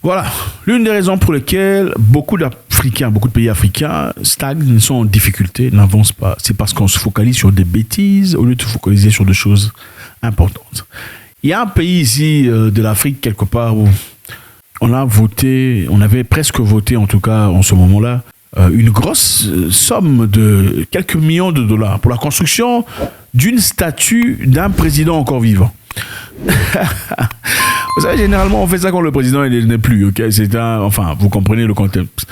Voilà, l'une des raisons pour lesquelles beaucoup de pays africains stagnent, sont en difficulté, n'avancent pas, c'est parce qu'on se focalise sur des bêtises au lieu de se focaliser sur des choses importantes. Il y a un pays ici de l'Afrique, quelque part, où on avait presque voté, en tout cas en ce moment-là, une grosse somme de quelques millions de dollars pour la construction d'une statue d'un président encore vivant. Vous savez, généralement, on fait ça quand le président il n'est plus. Okay, vous comprenez le contexte.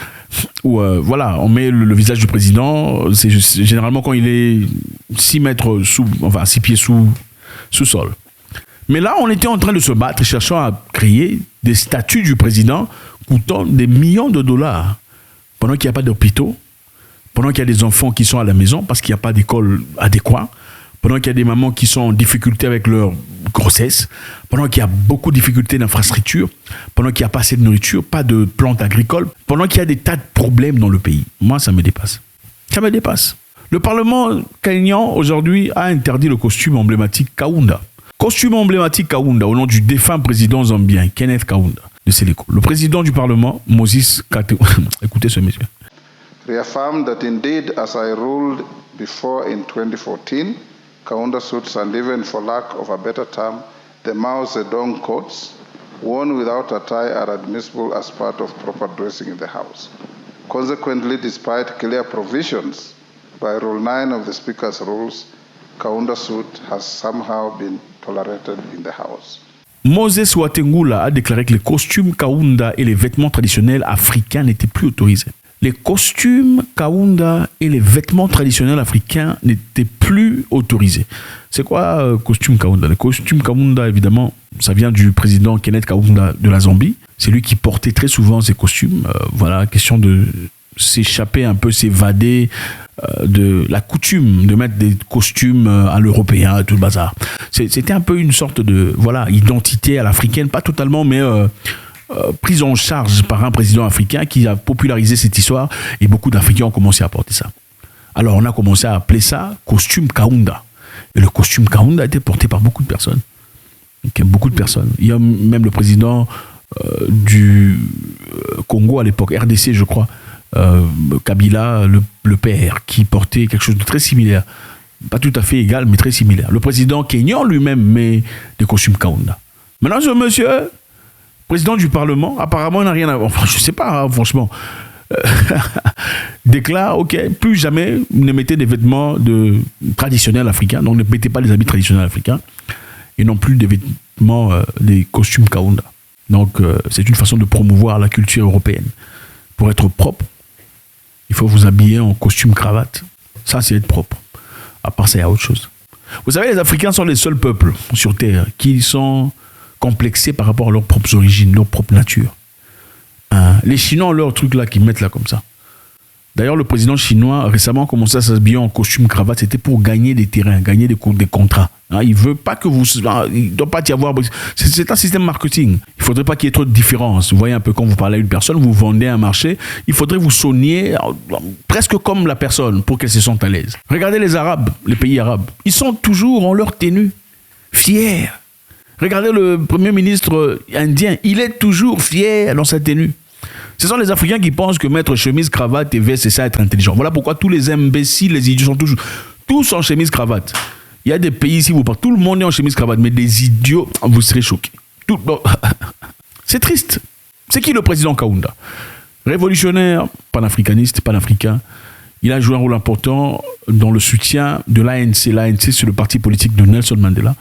Où, on met le visage du président. C'est généralement quand il est 6 pieds sous sol. Mais là, on était en train de se battre, cherchant à créer des statues du président coûtant des millions de dollars. Pendant qu'il n'y a pas d'hôpitaux, pendant qu'il y a des enfants qui sont à la maison parce qu'il n'y a pas d'école adéquate, pendant qu'il y a des mamans qui sont en difficulté avec leur grossesse, pendant qu'il y a beaucoup de difficultés d'infrastructure, pendant qu'il n'y a pas assez de nourriture, pas de plantes agricoles, pendant qu'il y a des tas de problèmes dans le pays. Moi, ça me dépasse. Ça me dépasse. Le Parlement kényan, aujourd'hui, a interdit le costume emblématique Kaunda. Costume emblématique Kaunda, au nom du défunt président zambien, Kenneth Kaunda, de Séléko. Le président du Parlement, Moses Katewa, écoutez ce monsieur. Reaffirmed that indeed, as I ruled before in 2014, Kaunda suits and even for lack of a better term, the Mao Zedong coats, worn without a tie are admissible as part of proper dressing in the House. Consequently, despite clear provisions by Rule 9 of the Speaker's rules, Kaunda suit has somehow been tolerated in the House. Moses Watengula a déclaré que les costumes Kaunda et les vêtements traditionnels africains n'étaient plus autorisés. Les costumes Kaunda et les vêtements traditionnels africains n'étaient plus autorisés. C'est quoi costume Kaunda? Le costume Kaunda, évidemment, ça vient du président Kenneth Kaunda de la Zambie. C'est lui qui portait très souvent ces costumes. Question de s'échapper un peu, s'évader de la coutume de mettre des costumes à l'européen et tout le bazar. C'était un peu une sorte de identité à l'africaine, pas totalement, mais prise en charge par un président africain qui a popularisé cette histoire et beaucoup d'Africains ont commencé à porter ça. Alors on a commencé à appeler ça costume Kaunda. Et le costume Kaunda a été porté par beaucoup de personnes. Beaucoup de personnes. Il y a même le président du Congo à l'époque, RDC je crois, Kabila, le père, qui portait quelque chose de très similaire. Pas tout à fait égal, mais très similaire. Le président kényan lui-même met des costumes Kaunda. Maintenant, ce monsieur, président du Parlement, apparemment, il n'a rien à voir. Enfin, je ne sais pas, hein, franchement. Déclare, plus jamais ne mettez des vêtements traditionnels africains, donc ne mettez pas des habits traditionnels africains, et non plus des vêtements, des costumes Kaunda. Donc, c'est une façon de promouvoir la culture européenne. Pour être propre, il faut vous habiller en costume cravate. Ça, c'est être propre. À part ça, il y a autre chose. Vous savez, les Africains sont les seuls peuples sur Terre qui sont complexés par rapport à leurs propres origines, leur propre nature. Les Chinois ont leur truc là qu'ils mettent là comme ça. D'ailleurs, le président chinois récemment a commencé à s'habiller en costume cravate. C'était pour gagner des terrains, gagner des contrats. Il ne veut pas que vous... Il ne doit pas y avoir... C'est un système marketing. Il ne faudrait pas qu'il y ait trop de différence. Vous voyez un peu quand vous parlez à une personne, vous vendez un marché, il faudrait vous sonner presque comme la personne pour qu'elle se sente à l'aise. Regardez les Arabes, les pays arabes. Ils sont toujours en leur tenue, fiers. Regardez le premier ministre indien, il est toujours fier dans sa tenue. Ce sont les Africains qui pensent que mettre chemise, cravate et veste, c'est ça être intelligent. Voilà pourquoi tous les imbéciles, les idiots sont tous en chemise, cravate. Il y a des pays ici où tout le monde est en chemise, cravate, mais des idiots, vous serez choqués. C'est triste. C'est qui le président Kaunda? Révolutionnaire, panafricaniste, panafricain. Il a joué un rôle important dans le soutien de l'ANC. L'ANC, c'est le parti politique de Nelson Mandela.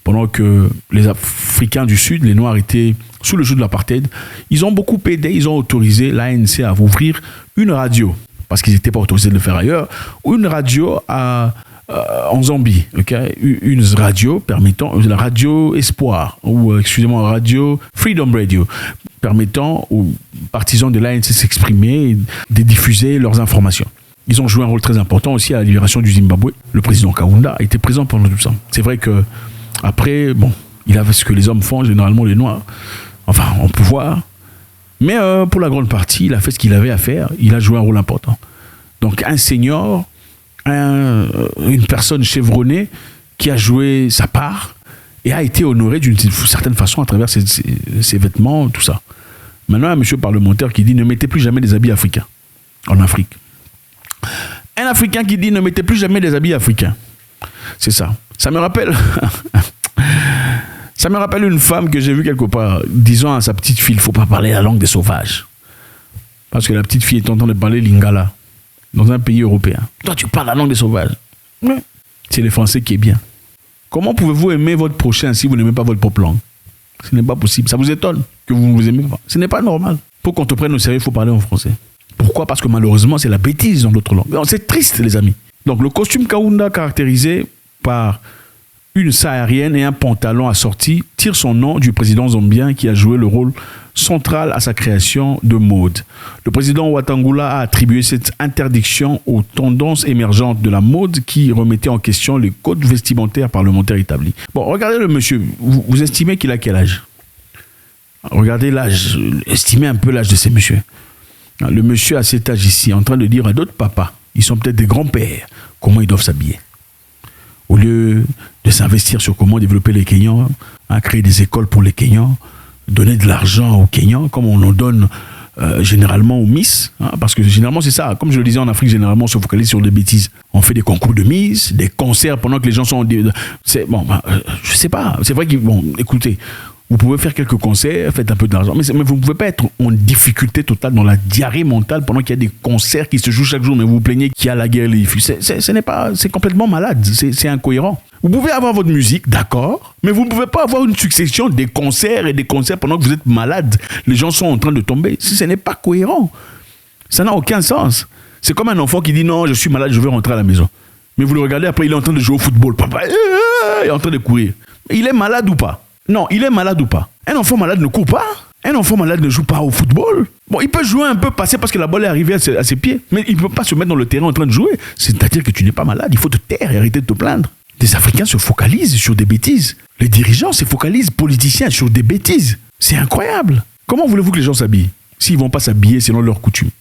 Pendant que les Africains du Sud, les Noirs, étaient sous le joug de l'apartheid, ils ont beaucoup aidé, ils ont autorisé l'ANC à ouvrir une radio, parce qu'ils n'étaient pas autorisés de le faire ailleurs, ou une radio en Zambie, une radio permettant, la radio Espoir, ou radio Freedom Radio, permettant aux partisans de l'ANC de s'exprimer et de diffuser leurs informations. Ils ont joué un rôle très important aussi à la libération du Zimbabwe. Le président Kaunda a été présent pendant tout ça. C'est vrai que après, il avait ce que les hommes font, généralement les Noirs, en pouvoir. Mais pour la grande partie, il a fait ce qu'il avait à faire. Il a joué un rôle important. Donc un senior, une personne chevronnée qui a joué sa part et a été honoré d'une certaine façon à travers ses vêtements, tout ça. Maintenant, il y a un monsieur parlementaire qui dit ne mettez plus jamais des habits africains en Afrique. Un Africain qui dit ne mettez plus jamais des habits africains. C'est ça. Ça me rappelle... Ça me rappelle une femme que j'ai vue quelque part, disant à sa petite fille, il ne faut pas parler la langue des sauvages. Parce que la petite fille est en train de parler lingala dans un pays européen. Toi, tu parles la langue des sauvages. Oui. C'est le français qui est bien. Comment pouvez-vous aimer votre prochain si vous n'aimez pas votre propre langue? Ce n'est pas possible. Ça vous étonne que vous ne vous aimez pas. Ce n'est pas normal. Pour qu'on te prenne au sérieux, il faut parler en français. Pourquoi? Parce que malheureusement, c'est la bêtise dans d'autres langues. C'est triste, les amis. Donc, le costume Kaunda, caractérisé par une saharienne et un pantalon assorti, tire son nom du président zambien qui a joué le rôle central à sa création de mode. Le président Wetangula a attribué cette interdiction aux tendances émergentes de la mode qui remettaient en question les codes vestimentaires parlementaires établis. Bon, regardez le monsieur. Vous estimez qu'il a quel âge? Regardez l'âge. Estimez un peu l'âge de ces messieurs. Le monsieur à cet âge ici, en train de dire à d'autres papas, ils sont peut-être des grands-pères, comment ils doivent s'habiller. Au lieu de s'investir sur comment développer les Kenyans, créer des écoles pour les Kenyans, donner de l'argent aux Kenyans, comme on en donne généralement aux Miss, parce que généralement c'est ça. Comme je le disais, en Afrique, généralement on se focalise sur des bêtises. On fait des concours de Miss, des concerts pendant que les gens sont... je sais pas. C'est vrai que, bon, écoutez, vous pouvez faire quelques concerts, faites un peu d'argent, mais vous ne pouvez pas être en difficulté totale dans la diarrhée mentale pendant qu'il y a des concerts qui se jouent chaque jour, mais vous vous plaignez qu'il y a la guerre et les fûts. C'est complètement malade, c'est incohérent. Vous pouvez avoir votre musique, d'accord, mais vous ne pouvez pas avoir une succession des concerts et des concerts pendant que vous êtes malade. Les gens sont en train de tomber. Ce n'est pas cohérent. Ça n'a aucun sens. C'est comme un enfant qui dit non, je suis malade, je veux rentrer à la maison. Mais vous le regardez, après il est en train de jouer au football. Papa est en train de courir. Il est malade ou pas? Non, il est malade ou pas? Un enfant malade ne court pas. Un enfant malade ne joue pas au football. Bon, il peut jouer un peu, passer parce que la balle est arrivée à ses pieds. Mais il ne peut pas se mettre dans le terrain en train de jouer. C'est-à-dire que tu n'es pas malade. Il faut te taire et arrêter de te plaindre. Les Africains se focalisent sur des bêtises. Les dirigeants se focalisent, politiciens, sur des bêtises. C'est incroyable. Comment voulez-vous que les gens s'habillent s'ils ne vont pas s'habiller selon leurs coutumes?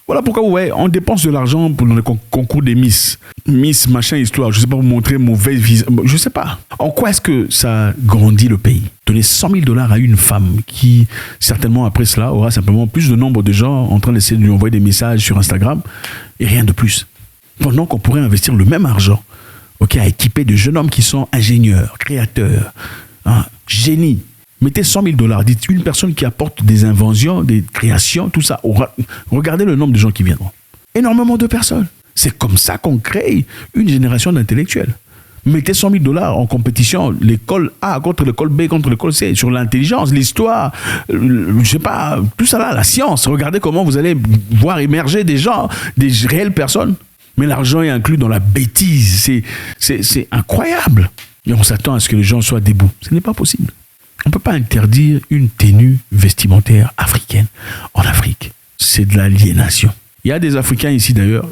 Voilà pourquoi, vous voyez, on dépense de l'argent pour le concours des Miss. Miss, machin, histoire. Je ne sais pas vous montrer mauvais visage. Je ne sais pas. En quoi est-ce que ça grandit le pays? Donner $100 000 à une femme qui, certainement après cela, aura simplement plus de nombre de gens en train d'essayer de lui envoyer des messages sur Instagram et rien de plus. Pendant qu'on pourrait investir le même argent, à équiper de jeunes hommes qui sont ingénieurs, créateurs, génies. Mettez $100 000. Dites une personne qui apporte des inventions, des créations, tout ça. Regardez le nombre de gens qui viendront. Énormément de personnes. C'est comme ça qu'on crée une génération d'intellectuels. Mettez $100 000 en compétition, l'école A contre l'école B contre l'école C, sur l'intelligence, l'histoire, je sais pas, tout ça là, la science. Regardez comment vous allez voir émerger des gens, des réelles personnes. Mais l'argent est inclus dans la bêtise. C'est incroyable. Et on s'attend à ce que les gens soient debout. Ce n'est pas possible. On ne peut pas interdire une tenue vestimentaire africaine en Afrique. C'est de l'aliénation. Il y a des Africains ici d'ailleurs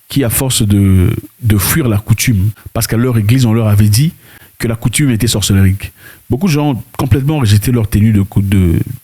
qui, à force de fuir la coutume, parce qu'à leur église, on leur avait dit que la coutume était sorcellerie. Beaucoup de gens ont complètement rejeté leur tenue de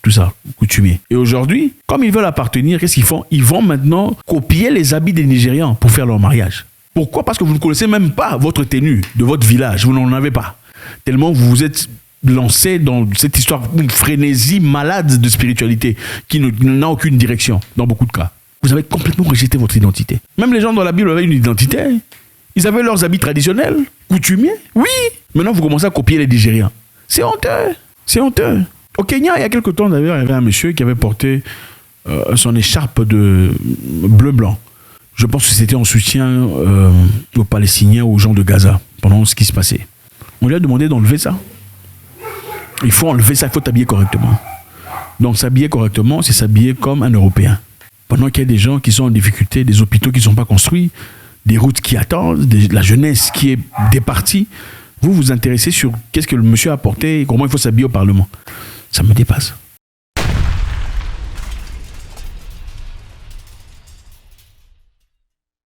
tout ça, coutumier. Et aujourd'hui, comme ils veulent appartenir, qu'est-ce qu'ils font? Ils vont maintenant copier les habits des Nigérians pour faire leur mariage. Pourquoi? Parce que vous ne connaissez même pas votre tenue de votre village. Vous n'en avez pas. Tellement vous vous êtes lancé dans cette histoire, une frénésie malade de spiritualité qui n'a aucune direction dans beaucoup de cas. Vous avez complètement rejeté votre identité. Même les gens dans la Bible avaient une identité. Ils avaient leurs habits traditionnels, coutumiers. Oui. Maintenant, vous commencez à copier les Nigérians. C'est honteux. C'est honteux. Au Kenya, il y a quelque temps, d'ailleurs, il y avait un monsieur qui avait porté son écharpe de bleu-blanc. Je pense que c'était en soutien aux Palestiniens, aux gens de Gaza, pendant ce qui se passait. On lui a demandé d'enlever ça. Il faut enlever ça, il faut t'habiller correctement. Donc, s'habiller correctement, c'est s'habiller comme un Européen. Pendant qu'il y a des gens qui sont en difficulté, des hôpitaux qui ne sont pas construits, des routes qui attendent, la jeunesse qui est départie, vous vous intéressez sur qu'est-ce que le monsieur a apporté et comment il faut s'habiller au Parlement. Ça me dépasse.